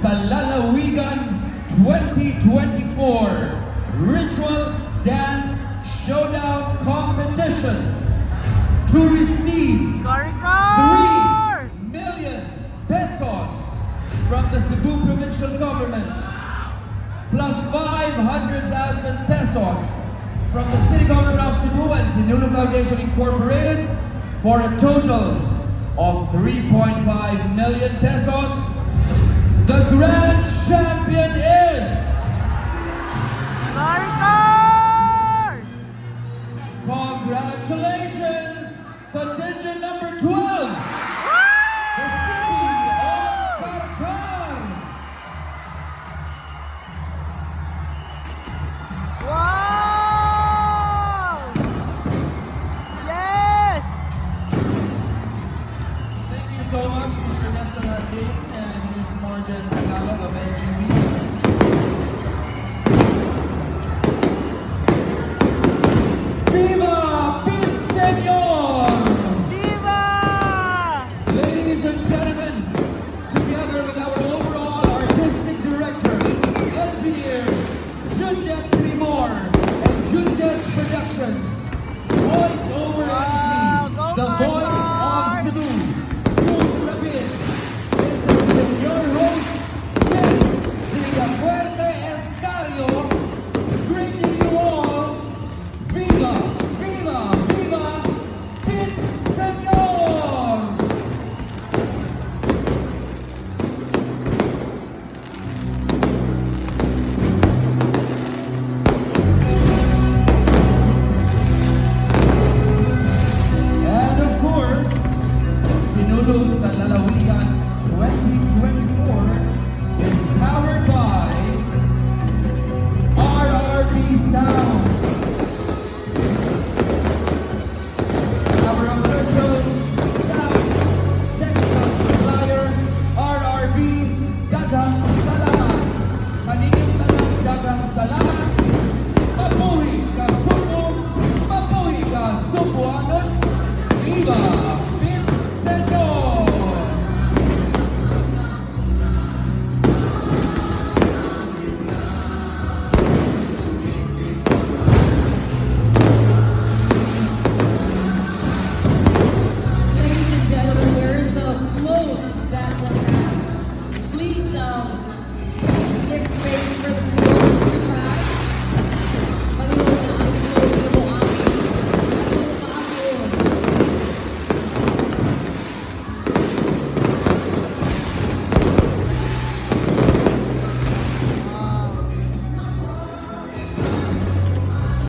sa Lalawigan 2024 Ritual Dance Showdown Competition to receive 3 million pesos from the Cebu Provincial Government plus 500,000 pesos from the City Government of Cebu and Sinulog Foundation Incorporated for a total of 3.5 million pesos. The grand champion is Maricar! Congratulations, contingent number 12, the city of Caracal. Wow! Yes! Thank you so much, Mr. Nestor Hardin and Ms. Marjan Tagalog of SGB. Viva Pinseñor! Viva! Ladies and gentlemen, together with our overall artistic director, engineer, Junjet Primor, and Junjet Productions, voice over Wow, MC, go the voice of Marcar! Cebu, Jun Rabin. This has been your host, Vince Villafuerte Escario, greeting you all. Viva, viva, viva, Pinseñor! And of course, Sinulog sa Lalawigan 2024 is powered by RRB Sounds. Our official sounds technical supplier, RRB, daghang salamat. Kaninyong tanan, daghang salamat. Mabuhi ka Subo, mabuhi ka Subuanon. Viva Pinseñor! Ladies and gentlemen, there is a float that will pass. Please, make space for the float.